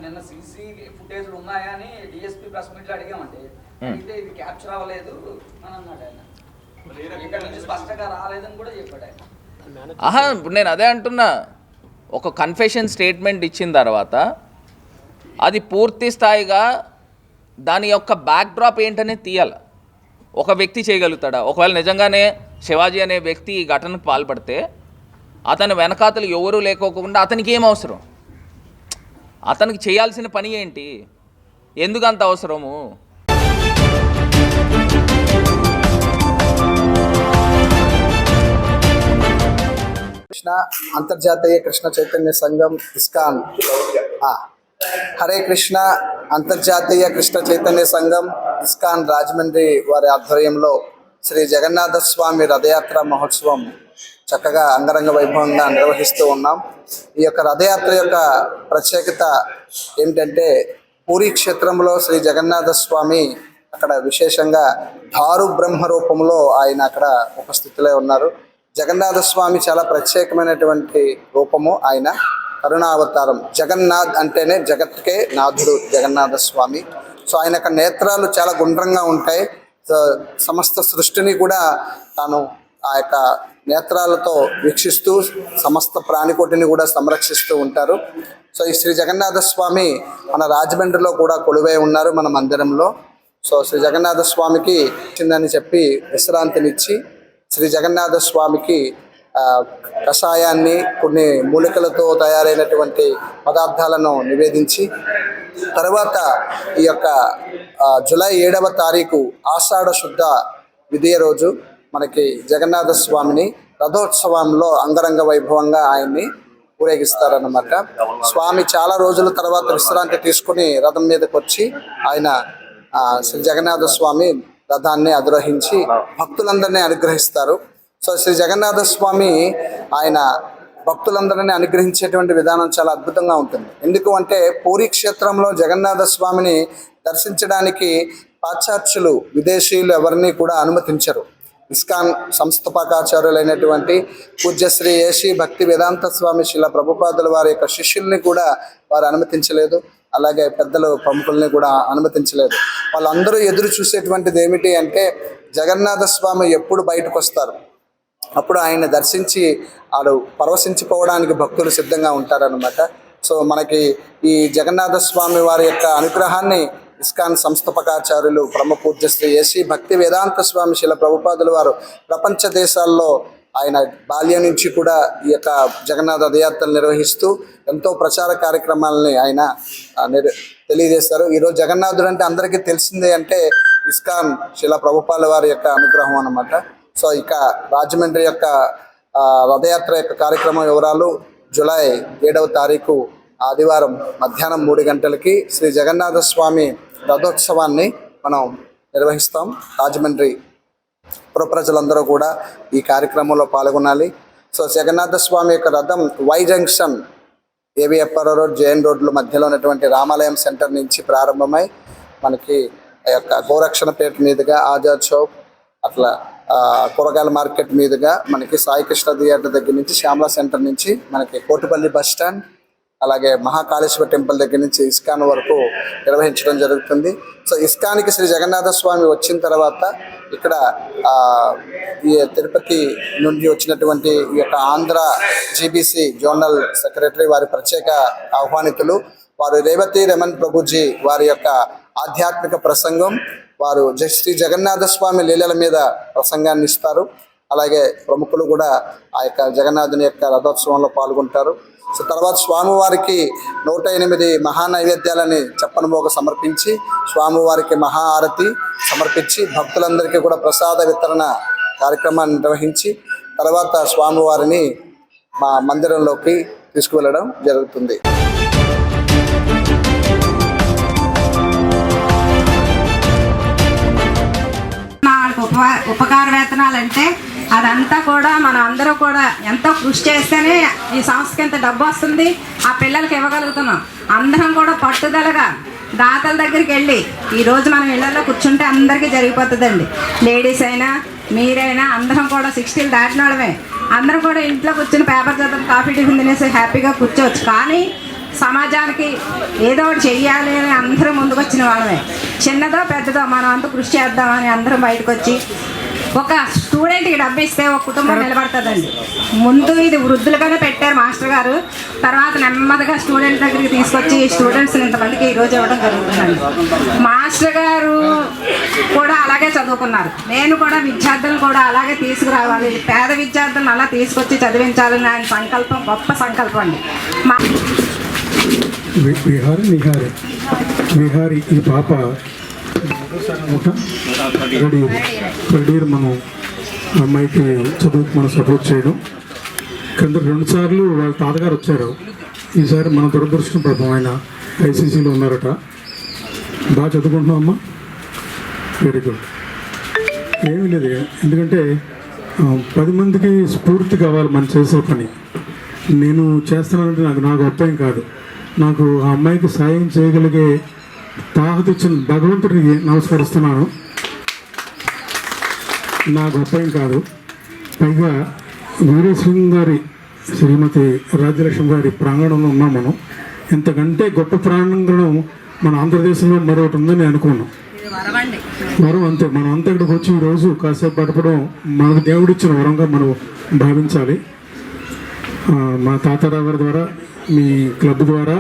నిన్న సీసీ ఫుటేజ్లు ఉన్నాయని డిఎస్పీ ప్రెస్ మీట్లో అడిగామంటే అయితే ఇది క్యాప్చర్ అవ్వలేదు అని అన్నాడు ఆయన. ఇక్కడ నుంచి స్పష్టంగా రాలేదని కూడా చెప్పాడు ఆయన. ఇప్పుడు నేను అదే అంటున్నా, ఒక కన్ఫెషన్ స్టేట్మెంట్ ఇచ్చిన తర్వాత అది పూర్తి స్థాయిగా దాని యొక్క బ్యాక్డ్రాప్ ఏంటనే తీయాలి. ఒక వ్యక్తి చేయగలుగుతాడా? ఒకవేళ నిజంగానే శివాజీ అనే వ్యక్తి ఈ ఘటనకు పాల్పడితే అతని వెనకాతలు ఎవరూ లేకోకుండా అతనికి ఏం అవసరం? అతనికి చేయాల్సిన పని ఏంటి? ఎందుకు అంత అవసరము? కృష్ణ అంతర్జాతీయ కృష్ణ చైతన్య సంఘం ఇస్కాన్ హరే కృష్ణ అంతర్జాతీయ కృష్ణ చైతన్య సంఘం ఇస్కాన్ రాజమండ్రి వారి ఆధ్వర్యంలో శ్రీ జగన్నాథ స్వామి రథయాత్ర మహోత్సవం చక్కగా అంగరంగ వైభవంగా నిర్వహిస్తూ ఉన్నాం. ఈ యొక్క రథయాత్ర యొక్క ప్రత్యేకత ఏమిటంటే, పూరీ క్షేత్రంలో శ్రీ జగన్నాథ స్వామి అక్కడ విశేషంగా దారు బ్రహ్మ రూపంలో ఆయన అక్కడ ఉపస్థితిలో ఉన్నారు. జగన్నాథ స్వామి చాలా ప్రత్యేకమైనటువంటి రూపము. ఆయన కరుణావతారం. జగన్నాథ్ అంటేనే జగత్కే నాథుడు జగన్నాథ స్వామి. సో ఆయన యొక్క నేత్రాలు చాలా గుండ్రంగా ఉంటాయి. సమస్త సృష్టిని కూడా తాను ఆ యొక్క నేత్రాలతో వీక్షిస్తూ సమస్త ప్రాణికోటిని కూడా సంరక్షిస్తూ ఉంటారు. సో ఈ శ్రీ జగన్నాథ స్వామి మన రాజమండ్రిలో కూడా కొలువై ఉన్నారు, మన మందిరంలో. సో శ్రీ జగన్నాథ స్వామికి వచ్చిందని చెప్పి విశ్రాంతినిచ్చి శ్రీ జగన్నాథ స్వామికి కషాయాన్ని, కొన్ని మూలికలతో తయారైనటువంటి పదార్థాలను నివేదించి తర్వాత ఈ యొక్క జూలై 7వ తారీఖు ఆషాఢ శుద్ధ విధియ రోజు మనకి జగన్నాథ స్వామిని రథోత్సవంలో అంగరంగ వైభవంగా ఆయన్ని ఊరేగిస్తారన్నమాట. స్వామి చాలా రోజుల తర్వాత విశ్రాంతి తీసుకుని రథం మీదకి వచ్చి ఆయన శ్రీ జగన్నాథ స్వామి రథాన్ని అధిరోహించి భక్తులందరినీ అనుగ్రహిస్తారు. సో శ్రీ జగన్నాథ స్వామి ఆయన భక్తులందరినీ అనుగ్రహించేటువంటి విధానం చాలా అద్భుతంగా ఉంటుంది. ఎందుకు అంటే పూరీ క్షేత్రంలో జగన్నాథ స్వామిని దర్శించడానికి పాశ్చాత్యులు, విదేశీయులు ఎవరిని కూడా అనుమతించరు. ఇస్కాన్ సంస్థాపకాచార్యులైనటువంటి పూజ్యశ్రీ ఏషి భక్తి వేదాంత స్వామి శిల ప్రభుపాదుల వారి యొక్క శిష్యుల్ని కూడా వారు అనుమతించలేదు. అలాగే పెద్దలు ప్రముఖుల్ని కూడా అనుమతించలేదు. వాళ్ళందరూ ఎదురు చూసేటువంటిది ఏమిటి అంటే, జగన్నాథ స్వామి ఎప్పుడు బయటకు వస్తారు, అప్పుడు ఆయన దర్శించి వాడు పరవశించిపోవడానికి భక్తులు సిద్ధంగా ఉంటారనమాట. సో మనకి ఈ జగన్నాథ స్వామి వారి యొక్క అనుగ్రహాన్ని ఇస్కాన్ సంస్థాపకాచార్యులు బ్రహ్మ పూజ్య శ్రీ ఏసీ భక్తి వేదాంత స్వామి శిల ప్రభుపాదుల వారు ప్రపంచ దేశాల్లో ఆయన బాల్యం నుంచి కూడా ఈ యొక్క జగన్నాథ రథయాత్రలు నిర్వహిస్తూ ఎంతో ప్రచార కార్యక్రమాలని ఆయన తెలియజేస్తారు. ఈరోజు జగన్నాథుడు అంటే అందరికీ తెలిసిందే అంటే ఇస్కాన్ శిల ప్రభుపాదుల వారి యొక్క అనుగ్రహం అన్నమాట. సో ఇక రాజమండ్రి యొక్క రథయాత్ర యొక్క కార్యక్రమం వివరాలు జూలై 7వ తారీఖు ఆదివారం మధ్యాహ్నం 3 గంటలకి శ్రీ జగన్నాథ స్వామి రథోత్సవాన్ని మనం నిర్వహిస్తాం. రాజమండ్రి పుర ప్రజలందరూ కూడా ఈ కార్యక్రమంలో పాల్గొనాలి. సో జగన్నాథ స్వామి యొక్క రథం వై జంక్షన్, ఏవి అప్పారావు రోడ్, జేఎన్ రోడ్ల మధ్యలో ఉన్నటువంటి రామాలయం సెంటర్ నుంచి ప్రారంభమై మనకి ఆ యొక్క గోరక్షణపేట మీదుగా ఆజాద్ చౌక్, అట్లా కూరగాయల మార్కెట్ మీదుగా మనకి సాయి కృష్ణ థియేటర్ దగ్గర నుంచి, శ్యామలా సెంటర్ నుంచి మనకి కోటిపల్లి బస్ స్టాండ్, అలాగే మహాకాళేశ్వర టెంపుల్ దగ్గర నుంచి ఇస్కాన్ వరకు నిర్వహించడం జరుగుతుంది. సో ఇస్కాన్కి శ్రీ జగన్నాథ స్వామి వచ్చిన తర్వాత ఇక్కడ ఈ తిరుపతి నుండి వచ్చినటువంటి ఈ యొక్క ఆంధ్ర జీబీసీ జోనల్ సెక్రటరీ వారి ప్రత్యేక ఆహ్వానితులు, వారు రేవతి రమణ్ ప్రభుజీ వారి యొక్క ఆధ్యాత్మిక ప్రసంగం, వారు శ్రీ జగన్నాథ స్వామి లీలల మీద ప్రసంగాన్ని ఇస్తారు. అలాగే ప్రముఖులు కూడా ఆ యొక్క జగన్నాథుని యొక్క రథోత్సవంలో పాల్గొంటారు. సో తర్వాత స్వామివారికి 108 మహా నైవేద్యాలని చెప్పనమోగ సమర్పించి, స్వామివారికి మహా ఆరతి సమర్పించి, భక్తులందరికీ కూడా ప్రసాద వితరణ కార్యక్రమాన్ని నిర్వహించి తర్వాత స్వామివారిని మా మందిరంలోకి తీసుకువెళ్ళడం జరుగుతుంది. ఉపకార వేతనాలు అంటే అదంతా కూడా మనం అందరూ కూడా ఎంతో కృషి చేస్తేనే ఈ సంస్థకి ఎంత డబ్బు వస్తుంది, ఆ పిల్లలకి ఇవ్వగలుగుతున్నాం. అందరం కూడా పట్టుదలగా దాతల దగ్గరికి వెళ్ళి ఈరోజు మనం ఇళ్లలో కూర్చుంటే అందరికీ జరిగిపోతుందండి. లేడీస్ అయినా మీరైనా అందరం కూడా 60 దాటిన వాళ్ళమే. అందరం కూడా ఇంట్లో కూర్చుని పేపర్ చదువు, కాఫీ టిఫిన్ తినేసి హ్యాపీగా కూర్చోవచ్చు. కానీ సమాజానికి ఏదో ఒకటి చెయ్యాలి అని అందరూ ముందుకు వచ్చిన వాళ్ళమే. చిన్నదో పెద్దదో మనం అంతా కృషి చేద్దామని అందరం బయటకు వచ్చి ఒక స్టూడెంట్కి డబ్బు ఇస్తే ఒక కుటుంబం నిలబడుతుందండి. ముందు ఇది వృద్ధులుగానే పెట్టారు మాస్టర్ గారు, తర్వాత నెమ్మదిగా స్టూడెంట్ దగ్గరికి తీసుకొచ్చి స్టూడెంట్స్ని ఇంతమందికి ఈరోజు ఇవ్వడం జరుగుతుందండి. మాస్టర్ గారు కూడా అలాగే చదువుకున్నారు. నేను కూడా విద్యార్థులను కూడా అలాగే తీసుకురావాలి, పేద విద్యార్థులను అలా తీసుకొచ్చి చదివించాలని ఆయన సంకల్పం, గొప్ప సంకల్పం అండి. విహారి ఈ పాప రెడీ మనం అమ్మాయికి చదువుకు మనం సపోర్ట్ చేయడం. కింద 2 సార్లు వాళ్ళ తాతగారు వచ్చారు. ఈసారి మన దురదృష్టం పాపం ఆయన ఐసీసీలో ఉన్నారట. బాగా చదువుకుంటున్నాం అమ్మా, వెరీ గుడ్. ఏమీ లేదు, ఎందుకంటే 10 మందికి స్ఫూర్తి కావాలి మనం చేసే పని. నేను చేస్తున్నానంటే నాకు గొప్పేం కాదు, నాకు ఆ అమ్మాయికి సాయం చేయగలిగే తాహత ఇచ్చిన భగవంతుడికి నమస్కరిస్తున్నాను. నా గొప్పేం కాదు. పైగా వీరేశలింగం గారి, శ్రీమతి రాజ్యలక్ష్మి గారి ప్రాంగణంలో ఉన్నాం మనం. ఇంతకంటే గొప్ప ప్రాంగణం మన ఆంధ్రదేశంలో మరొకటి ఉందని అనుకున్నాం. వరం అంతే. మనం అంతా ఇక్కడికి వచ్చి ఈరోజు కాసేపు గడపడం మనకు దేవుడిచ్చిన వరంగా మనం భావించాలి. మా తాతారావు గారి ద్వారా, మీ క్లబ్ ద్వారా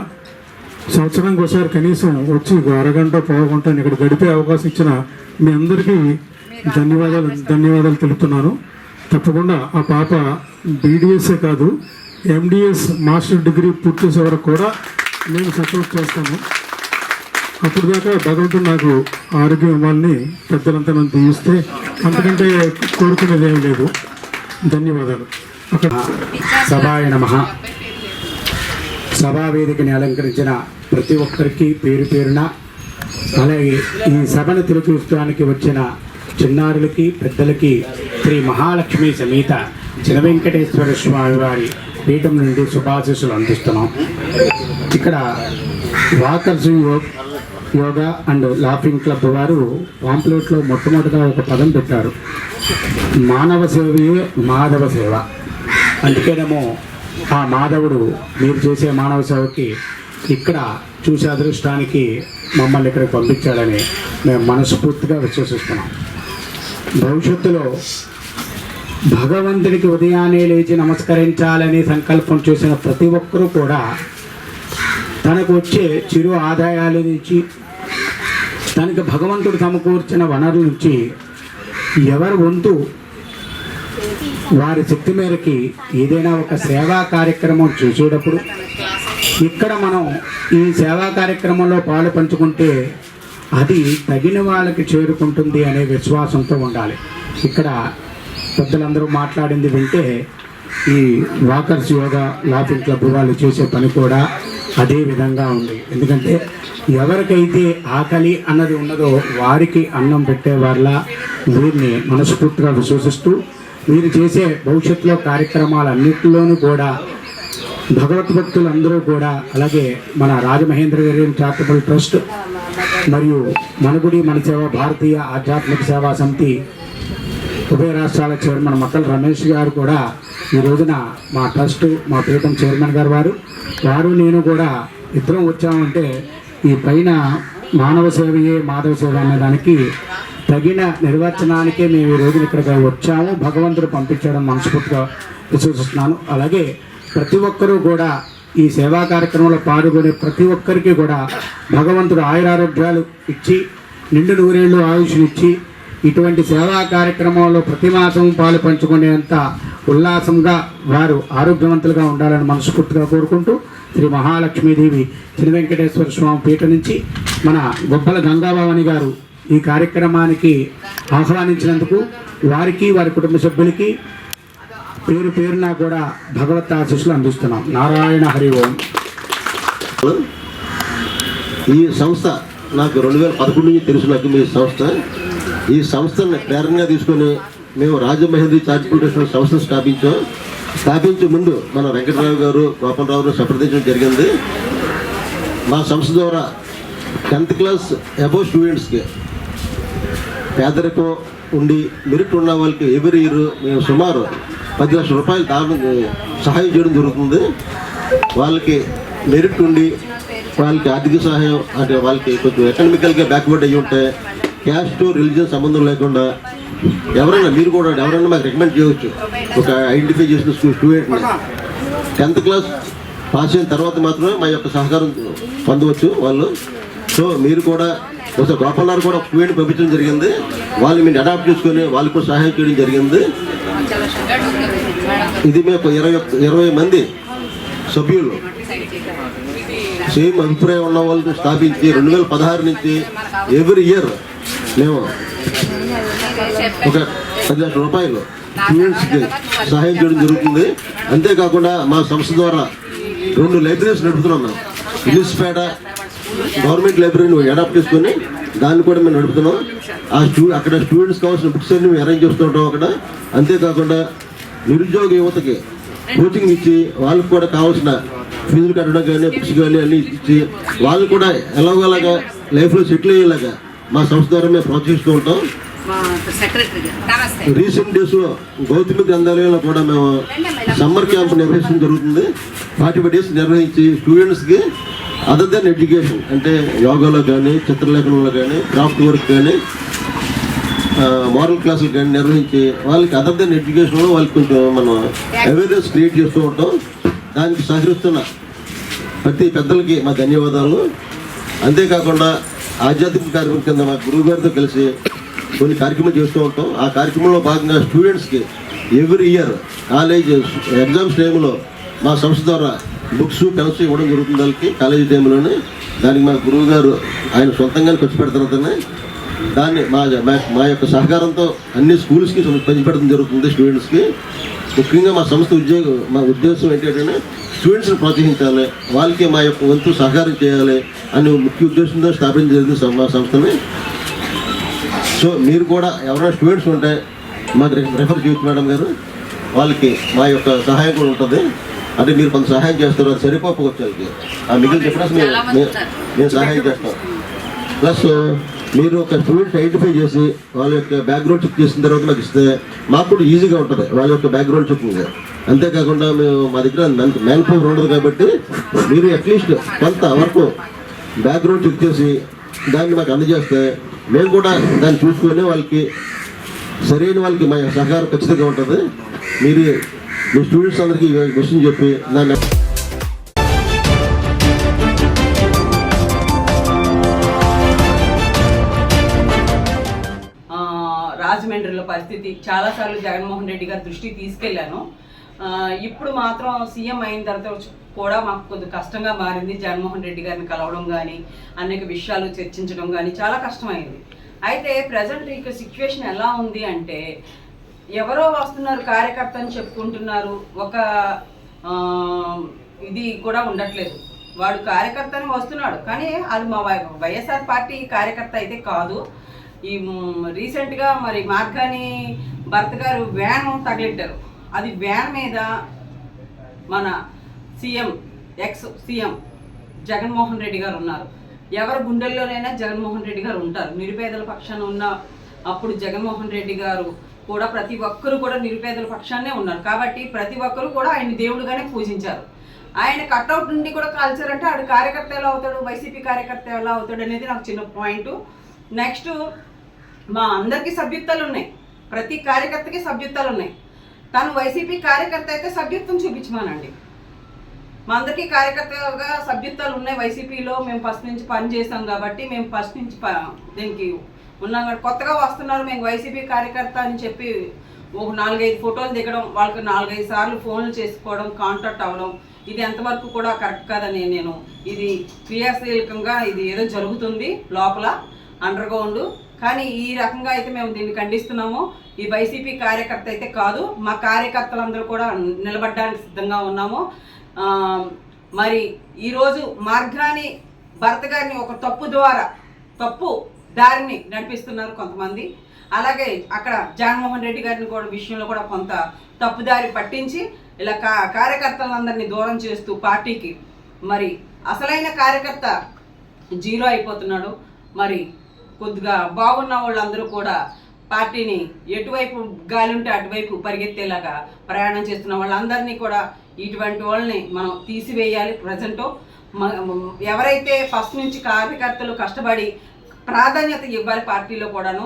సంవత్సరానికి ఒకసారి కనీసం వచ్చి అరగంట పావుగంట ఇక్కడ గడిపే అవకాశం ఇచ్చిన మీ అందరికీ ధన్యవాదాలు తెలుపుతున్నాను. తప్పకుండా ఆ పాప బీడీఎస్ఏ కాదు, ఎండిఎస్ మాస్టర్ డిగ్రీ పూర్తి చేసే వరకు కూడా నేను సపోర్ట్ చేస్తాను. అప్పుడు దాకా భగవంతుడు నాకు ఆరోగ్యం ఇవ్వాలని పెద్దలంతా నన్ను దీవిస్తే అంతకంటే కోరుకునేది ఏమీ లేదు. ధన్యవాదాలు. అక్కడ సభాయ నమః. సభా వేదికని అలంకరించిన ప్రతి ఒక్కరికి పేరు పేరున, అలాగే ఈ సభను తిలకించడానికి వచ్చిన చిన్నారులకి పెద్దలకి శ్రీ మహాలక్ష్మి సమేత చిన వెంకటేశ్వర స్వామి వారి పీఠం నుండి శుభాశీస్సులు అందిస్తున్నాం. ఇక్కడ walkers yoga and laughing club వారు పాంప్లెట్లో మొట్టమొదటిగా ఒక పదం పెట్టారు, మానవ సేవయే మాధవ సేవ. అందుకేనేమో ఆ మాధవుడు మీరు చేసే మానవ సేవకి ఇక్కడ చూసే అదృష్టానికి మమ్మల్ని ఇక్కడికి పంపించాడని మేము మనస్ఫూర్తిగా విశ్వసిస్తున్నాం. భవిష్యత్తులో భగవంతుడికి ఉదయాన్నే లేచి నమస్కరించాలని సంకల్పం చేసిన ప్రతి ఒక్కరూ కూడా తనకు వచ్చే చిరు ఆదాయాల నుంచి, తనకి భగవంతుడు సమకూర్చిన వనరుల నుంచి ఎవరి వంతు వారి శక్తి మేరకి ఏదైనా ఒక సేవా కార్యక్రమం చూసేటప్పుడు ఇక్కడ మనం ఈ సేవా కార్యక్రమంలో పాలు పంచుకుంటే అది తగిన వాళ్ళకి చేరుకుంటుంది అనే విశ్వాసంతో ఉండాలి. ఇక్కడ పెద్దలందరూ మాట్లాడింది వింటే ఈ వాకర్స్ యోగా లాఫింగ్ క్లబ్ వాళ్ళు చేసే పని కూడా అదే విధంగా ఉంది. ఎందుకంటే ఎవరికైతే ఆకలి అన్నది ఉన్నదో వారికి అన్నం పెట్టే వాళ్ళ వీరిని మనస్ఫూర్తిగా విశ్వసిస్తూ వీరు చేసే భవిష్యత్తులో కార్యక్రమాలన్నింటిలోనూ కూడా భగవద్భక్తులందరూ కూడా, అలాగే మన రాజమహేంద్రగిరి చారిటబుల్ ట్రస్ట్ మరియు మనగుడి మన సేవ భారతీయ ఆధ్యాత్మిక సేవా సమితి ఉభయ రాష్ట్రాల చైర్మన్ మక్కల రమేష్ గారు కూడా ఈ రోజున మా ట్రస్ట్ మా పీఠం చైర్మన్ గారు వారు నేను కూడా ఇద్దరం వచ్చామంటే ఈ పైన మానవ సేవయే మాధవ సేవ అనేదానికి తగిన నిర్వచనానికే మేము ఈ రోజున ఇక్కడికి వచ్చాము. భగవంతుడు పంపించడం మనస్ఫూర్తిగా విశ్వసిస్తున్నాను. అలాగే ప్రతి ఒక్కరూ కూడా ఈ సేవా కార్యక్రమంలో పాల్గొనే ప్రతి ఒక్కరికి కూడా భగవంతుడు ఆయురారోగ్యాలు ఇచ్చి నిండు నూరేళ్ళు ఆయుష్నిచ్చి ఇటువంటి సేవా కార్యక్రమంలో ప్రతి మాసం పాలు పంచుకునేంత ఉల్లాసంగా వారు ఆరోగ్యవంతులుగా ఉండాలని మనస్ఫూర్తిగా కోరుకుంటూ శ్రీ మహాలక్ష్మీదేవి శ్రీ వెంకటేశ్వర స్వామి పీఠ నుంచి మన గొప్పల గంగాభవాని గారు ఈ కార్యక్రమానికి ఆహ్వానించినందుకు వారికి వారి కుటుంబ సభ్యులకి పేరు పేరున కూడా భగవత్ ఆశీస్సులు అందిస్తున్నాం. నారాయణ హరి ఓం. ఈ సంస్థ నాకు 2011 నుంచి తెలుసు. నాకు మీ సంస్థ, ఈ సంస్థను ప్రేరణగా తీసుకొని మేము రాజమహేంద్రి చారిటబుల్ ట్రస్ట్ సంస్థను స్థాపించే ముందు మన వెంకటరావు గారు గోపాలరావు సంప్రదించడం జరిగింది. మా సంస్థ ద్వారా 10th క్లాస్ అబోవ్ స్టూడెంట్స్కి పేదరికం ఉండి మెరిట్ ఉన్న వాళ్ళకి ఎవ్రీ ఇయర్ మేము సుమారు 10 లక్షల రూపాయలు సహాయం చేయడం జరుగుతుంది. వాళ్ళకి మెరిట్ ఉండి వాళ్ళకి ఆర్థిక సహాయం అంటే వాళ్ళకి కొంచెం ఎకనామికల్గా బ్యాక్వర్డ్ అయ్యి ఉంటే క్యాస్ట్ రిలీజియన్ సంబంధం లేకుండా ఎవరైనా మీరు కూడా ఎవరైనా మాకు రికమెండ్ చేయవచ్చు. ఒక ఐడెంటిఫై చేసిన స్టూడెంట్ని 10th క్లాస్ పాస్ అయిన తర్వాత మాత్రమే మా యొక్క సహకారం పొందవచ్చు వాళ్ళు. సో మీరు కూడా ఒకసారి గోపాలరావు కూడా ఒక స్టూడెంట్ పంపించడం జరిగింది. వాళ్ళు మీరు అడాప్ట్ చేసుకొని వాళ్ళకు కూడా సహాయం చేయడం జరిగింది. ఇది మేము 20 మంది సభ్యులు సేమ్ అభిప్రాయం ఉన్న వాళ్ళని స్థాపించి 2016 నుంచి ఎవ్రీ ఇయర్ మేము ఒక 10 లక్షల రూపాయలు స్టూడెంట్స్కి సహాయం చేయడం జరుగుతుంది. అంతేకాకుండా మా సంస్థ ద్వారా 2 లైబ్రరీస్ నడుపుతున్నాం. మేము ఇలిస్పేట గవర్నమెంట్ లైబ్రరీని అడాప్ట్ చేసుకొని దాన్ని కూడా మేము నడుపుతున్నాం. అక్కడ స్టూడెంట్స్ కావాల్సిన బుక్స్ అన్ని మేము అరేంజ్ చేస్తుంటాం అక్కడ. అంతేకాకుండా నిరుద్యోగ యువతకి కోచింగ్ ఇచ్చి వాళ్ళకు కూడా కావాల్సిన ఫీజులు కట్టడం కానీ బుక్స్ కానీ అన్నీ ఇచ్చి వాళ్ళు కూడా ఎలాగోలాగా లైఫ్లో సెటిల్ అయ్యేలాగా మా సంస్థ ద్వారా మేము ప్రోత్సహిస్తూ ఉంటాం. రీసెంట్ డేస్లో గౌతమి గ్రంథాలయంలో కూడా మేము సమ్మర్ క్యాంప్ నిర్వహించడం జరుగుతుంది. 45 days నిర్వహించి స్టూడెంట్స్కి అదర్ దెన్ ఎడ్యుకేషన్ అంటే యోగాలో కానీ చిత్రలేఖనంలో కానీ క్రాఫ్ట్ వర్క్ కానీ మోరల్ క్లాసులు కానీ నిర్వహించి వాళ్ళకి అదర్ దెన్ ఎడ్యుకేషన్లో వాళ్ళకి కొంచెం మనం అవేర్నెస్ క్రియేట్ చేస్తూ ఉంటాం. దానికి సహకరిస్తున్న ప్రతి పెద్దలకి మా ధన్యవాదాలు. అంతేకాకుండా ఆధ్యాత్మిక కార్యక్రమం కింద మా గురువు గారితో కలిసి కొన్ని కార్యక్రమాలు చేస్తూ ఉంటాం. ఆ కార్యక్రమంలో భాగంగా స్టూడెంట్స్కి ఎవ్రీ ఇయర్ కాలేజ్ ఎగ్జామ్స్ టైంలో మా సంస్థ ద్వారా బుక్స్ పెన్స్ ఇవ్వడం జరుగుతుంది వాళ్ళకి కాలేజీ టైంలోనే. దానికి మా గురువు గారు ఆయన సొంతంగానే ఖర్చు పెడతారు. దాన్ని మా యొక్క సహకారంతో అన్ని స్కూల్స్కి పంచిపెట్టడం జరుగుతుంది స్టూడెంట్స్కి. ముఖ్యంగా మా సంస్థ మా ఉద్దేశం ఏంటంటే స్టూడెంట్స్ని ప్రోత్సహించాలి, వాళ్ళకి మా యొక్క వంతు సహకారం చేయాలి అని ముఖ్య ఉద్దేశంతో స్థాపించడం జరిగింది మా సంస్థని. సో మీరు కూడా ఎవరైనా స్టూడెంట్స్ ఉంటే మాకు రెఫర్ చేయొచ్చు మేడం గారు. వాళ్ళకి మా యొక్క సహాయం కూడా ఉంటుంది. అంటే మీరు కొంత సహాయం చేస్తారు, అది సరిపోకపోవచ్చు వాళ్ళకి. ఆ మిగిలిన చెప్పిన మేము సహాయం చేస్తాం. ప్లస్ మీరు ఒక స్టూడెంట్ ఐడెంటిఫై చేసి వాళ్ళ యొక్క బ్యాక్గ్రౌండ్ చెక్ చేసిన తర్వాత మాకు ఇస్తే మాకు కూడా ఈజీగా ఉంటుంది వాళ్ళ యొక్క బ్యాక్గ్రౌండ్ చెకింగ్. అంతేకాకుండా మా దగ్గర మ్యాన్ పవర్ ఉండదు కాబట్టి మీరు అట్లీస్ట్ కొంత వరకు బ్యాక్గ్రౌండ్ చెక్ చేసి దాన్ని మాకు అందజేస్తే మేము కూడా దాన్ని చూసుకొని వాళ్ళకి సరైన వాళ్ళకి మా సహకారం ఖచ్చితంగా ఉంటుంది. మీరు మీ స్టూడెంట్స్ అందరికీ విషయం చెప్పి దాన్ని రాజమండ్రిలో పరిస్థితి చాలాసార్లు జగన్మోహన్ రెడ్డి గారి దృష్టికి తీసుకెళ్లాను. ఇప్పుడు మాత్రం సీఎం అయిన తర్వాత కూడా మాకు కొద్ది కష్టంగా మారింది. జగన్మోహన్ రెడ్డి గారిని కలవడం కానీ అనేక విషయాలు చర్చించడం కానీ చాలా కష్టమైంది. అయితే ప్రజెంట్ ఇక సిచ్యువేషన్ ఎలా ఉంది అంటే ఎవరో వస్తున్నారు కార్యకర్త అని చెప్పుకుంటున్నారు, ఒక ఇది కూడా ఉండట్లేదు. వాడు కార్యకర్త అని వస్తున్నాడు, కానీ అది మా వైఎస్ఆర్ పార్టీ కార్యకర్త అయితే కాదు. ఈ రీసెంట్గా మరి మార్గాని భర్త గారు వ్యాన్ తగిలిట్టారు. అది వ్యాన్ మీద మన CM ex CM Jaganmohan Reddy గారు ఉన్నారు. ఎవరి గుండెల్లోనైనా జగన్మోహన్ రెడ్డి గారు ఉంటారు. నిరుపేదల పక్షాన ఉన్న అప్పుడు జగన్మోహన్ రెడ్డి గారు కూడా ప్రతి ఒక్కరు కూడా నిరుపేదల పక్షాన్నే ఉన్నారు. కాబట్టి ప్రతి ఒక్కరు కూడా ఆయన దేవుడుగానే పూజించారు. ఆయన కట్అవుట్ నుండి కూడా కాల్చారంటే ఆడు కార్యకర్త ఎలా అవుతాడు, వైసీపీ కార్యకర్త ఎలా అవుతాడు అనేది నాకు చిన్న పాయింట్. నెక్స్ట్, మా అందరికీ సభ్యత్వాలు ఉన్నాయి, ప్రతి కార్యకర్తకి సభ్యత్వాలు ఉన్నాయి. తను వైసీపీ కార్యకర్త అయితే సభ్యత్వం చూపించమానండి. మా అందరికీ కార్యకర్తగా సభ్యత్వాలు ఉన్నాయి వైసీపీలో. మేము ఫస్ట్ నుంచి పని చేస్తాం కాబట్టి మేము ఫస్ట్ నుంచి దీనికి ఉన్నాం. కొత్తగా వస్తున్నారు మేము వైసీపీ కార్యకర్త అని చెప్పి ఒక 4-5 ఫోటోలు దిగడం, వాళ్ళకి 4-5 సార్లు ఫోన్లు చేసుకోవడం, కాంటాక్ట్ అవ్వడం, ఇది ఎంతవరకు కూడా కరెక్ట్ కాదని నేను ఇది క్రియాశీలకంగా ఇది ఏదో జరుగుతుంది లోపల అండర్ గ్రౌండ్. కానీ ఈ రకంగా అయితే మేము దీన్ని ఖండిస్తున్నాము. ఈ వైసీపీ కార్యకర్త అయితే కాదు, మా కార్యకర్తలందరూ కూడా నిలబడడానికి సిద్ధంగా ఉన్నాము. మరి ఈరోజు మార్గాని భర్త గారిని ఒక తప్పు దారిని నడిపిస్తున్నారు కొంతమంది. అలాగే అక్కడ జగన్మోహన్ రెడ్డి గారిని కూడా విషయంలో కూడా కొంత తప్పుదారి పట్టించి ఇలా కార్యకర్తలందరినీ దూరం చేస్తూ పార్టీకి మరి అసలైన కార్యకర్త జీరో అయిపోతున్నాడు. మరి కొద్దిగా బాగున్న వాళ్ళందరూ కూడా పార్టీని ఎటువైపు గాలి ఉంటే అటువైపు పరిగెత్తేలాగా ప్రయాణం చేస్తున్న వాళ్ళందరినీ కూడా ఇటువంటి వాళ్ళని మనం తీసివేయాలి. ప్రజెంట్ ఎవరైతే ఫస్ట్ నుంచి కార్యకర్తలు కష్టపడి ప్రాధాన్యత ఇవ్వాలి పార్టీలో కూడాను.